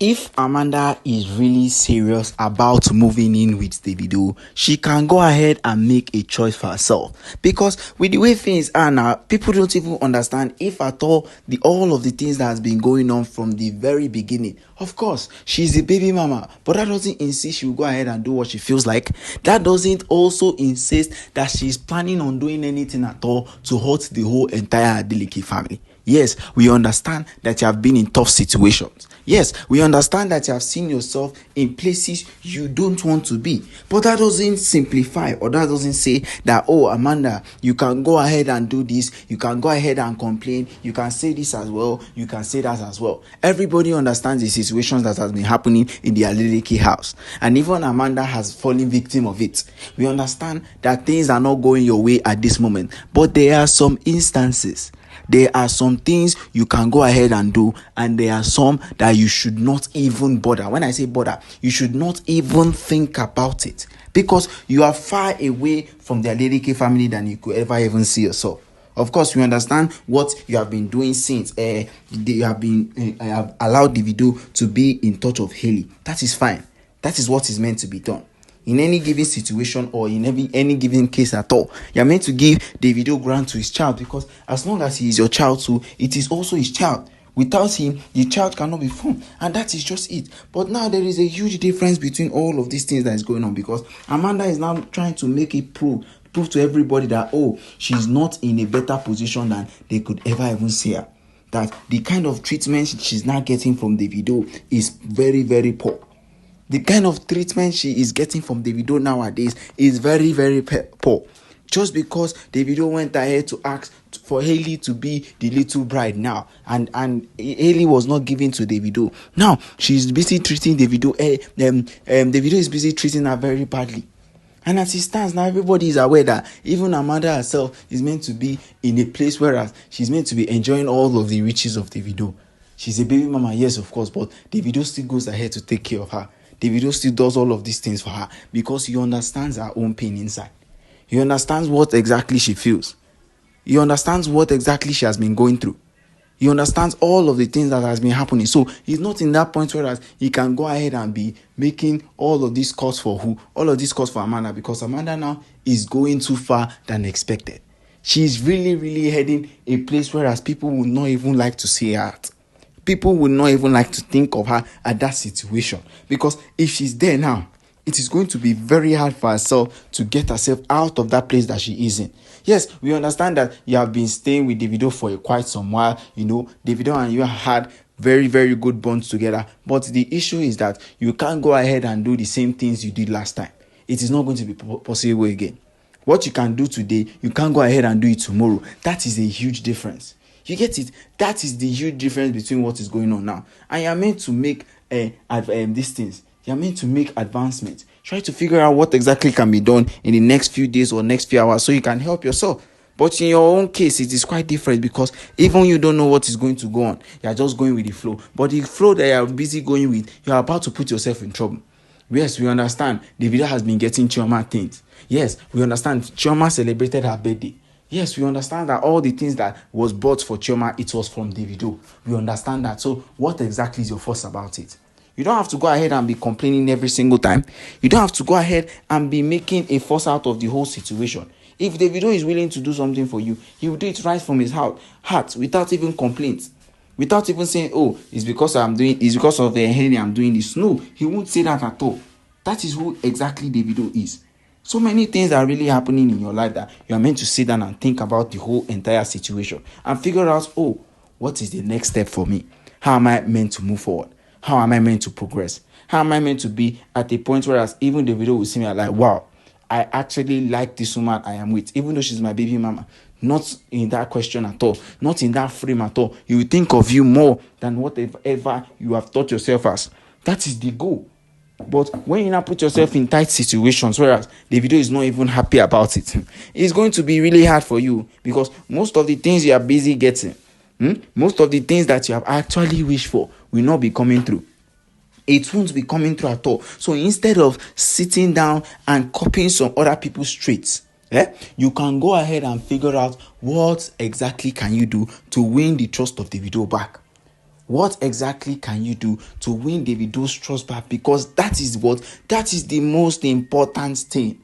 If Amanda is really serious about moving in with Davido, she can go ahead and make a choice for herself. Because with the way things are now, people don't even understand if at all all of the things that has been going on from the very beginning. Of course, she's a baby mama, but that doesn't insist she will go ahead and do what she feels like. That doesn't also insist that she's planning on doing anything at all to hurt the whole entire Adeleke family. Yes, we understand that you have been in tough situations. Yes, we understand that you have seen yourself in places you don't want to be. But that doesn't simplify, or that doesn't say that, oh, Amanda, you can go ahead and do this. You can go ahead and complain. You can say this as well. You can say that as well. Everybody understands the situations that has been happening in the Adeleke house. And even Amanda has fallen victim of it. We understand that things are not going your way at this moment. But there are some instances. There are some things you can go ahead and do, and there are some that you should not even bother. When I say bother, you should not even think about it, because you are far away from the Adeleke family than you could ever even see yourself. Of course, we understand what you have been doing since they have allowed Davido to be in touch of Haley. That is fine. That is what is meant to be done. In any given situation or in any given case at all, you're meant to give Davido grant to his child, because as long as he is your child too, it is also his child. Without him, the child cannot be formed, and that is just it. But now there is a huge difference between all of these things that is going on, because Amanda is now trying to make it prove to everybody that, oh, she's not in a better position than they could ever even see her. That the kind of treatment she's now getting from Davido is very, very poor. The kind of treatment she is getting from Davido nowadays is very, very poor. Just because Davido went ahead to ask for Haley to be the little bride now, and Haley was not given to Davido. Now she's busy treating Davido. Davido is busy treating her very badly. And as it stands now, everybody is aware that even Amanda herself is meant to be in a place where she's meant to be enjoying all of the riches of Davido. She's a baby mama, yes, of course, but Davido still goes ahead to take care of her. Davido still does all of these things for her, because he understands her own pain inside. He understands what exactly she feels. He understands what exactly she has been going through. He understands all of the things that has been happening. So he's not in that point where he can go ahead and be making all of these calls for who? All of these calls for Amanda, because Amanda now is going too far than expected. She's really, really heading a place where people would not even like to see her at. People would not even like to think of her at that situation, because if she's there now, it is going to be very hard for herself to get herself out of that place that she is in. Yes, we understand that you have been staying with Davido for quite some while. You know, Davido and you had very, very good bonds together. But the issue is that you can't go ahead and do the same things you did last time. It is not going to be possible again. What you can do today, you can't go ahead and do it tomorrow. That is a huge difference. You get it? That is the huge difference between what is going on now. And you're meant to make these things. You're meant to make advancements. Try to figure out what exactly can be done in the next few days or next few hours so you can help yourself. But in your own case, it is quite different, because even you don't know what is going to go on. You're just going with the flow. But the flow that you're busy going with, you're about to put yourself in trouble. Yes, we understand. Davido has been getting Chioma things. Yes, we understand. Chioma celebrated her birthday. Yes, we understand that all the things that was bought for Chioma, it was from Davido. We understand that. So what exactly is your fuss about it? You don't have to go ahead and be complaining every single time. You don't have to go ahead and be making a fuss out of the whole situation. If Davido is willing to do something for you, he will do it right from his heart without even complaints. Without even saying, oh, it's because of the Henry I'm doing this. No, he won't say that at all. That is who exactly Davido is. So many things are really happening in your life that you are meant to sit down and think about the whole entire situation and figure out, oh, what is the next step for me? How am I meant to move forward? How am I meant to progress? How am I meant to be at a point where even Davido will see me like, wow, I actually like this woman I am with, even though she's my baby mama. Not in that question at all. Not in that frame at all. He will think of you more than whatever you have thought yourself as. That is the goal. But when you now put yourself in tight situations, whereas Davido is not even happy about it, it's going to be really hard for you, because most of the things you are busy getting, most of the things that you have actually wished for will not be coming through. It won't be coming through at all. So instead of sitting down and copying some other people's traits, you can go ahead and figure out what exactly can you do to win the trust of Davido back. What exactly can you do to win Davido's trust back? Because that is the most important thing.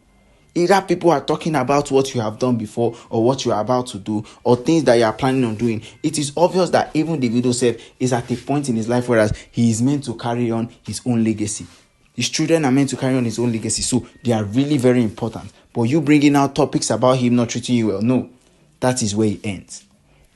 Either people are talking about what you have done before or what you are about to do or things that you are planning on doing. It is obvious that even Davido self is at a point in his life whereas he is meant to carry on his own legacy. His children are meant to carry on his own legacy, so they are really very important. But you bringing out topics about him not treating you well, no, that is where it ends.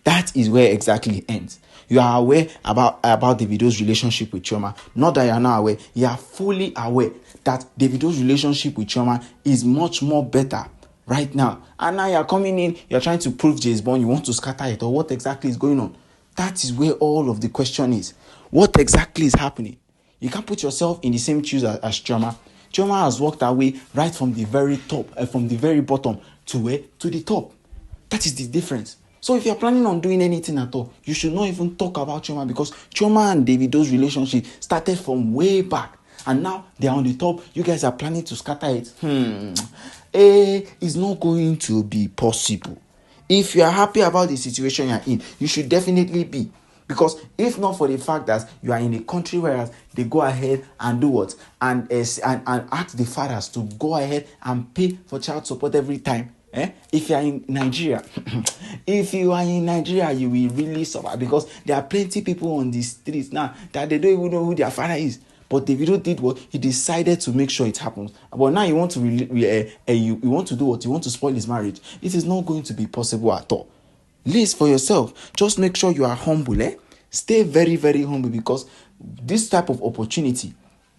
That is where exactly it ends. You are aware about Davido's relationship with Chioma. Not that you are not aware, you are fully aware that Davido's relationship with Chioma is much more better right now. And now you are coming in, you are trying to prove James Bond, you want to scatter it, or what exactly is going on? That is where all of the question is. What exactly is happening? You can't put yourself in the same shoes as Chioma. Chioma has walked her way right from the very top, from the very bottom to where? To the top. That is the difference. So if you're planning on doing anything at all, you should not even talk about Chioma, because Chioma and Davido's relationship started from way back. And now they're on the top. You guys are planning to scatter it. It's not going to be possible. If you are happy about the situation you're in, you should definitely be. Because if not for the fact that you are in a country where they go ahead and do what? And ask the fathers to go ahead and pay for child support every time. If you are in Nigeria, you will really suffer, because there are plenty people on the streets now that they don't even know who their father is. But Davido did what? He decided to make sure it happens. But now you want to you want to do what? You want to spoil his marriage. It is not going to be possible at all. List for yourself. Just make sure you are humble. Stay very, very humble, because this type of opportunity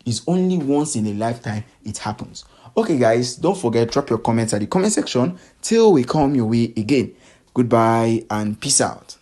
is only once in a lifetime it happens. Okay, guys, don't forget, drop your comments at the comment section till we come your way again. Goodbye and peace out.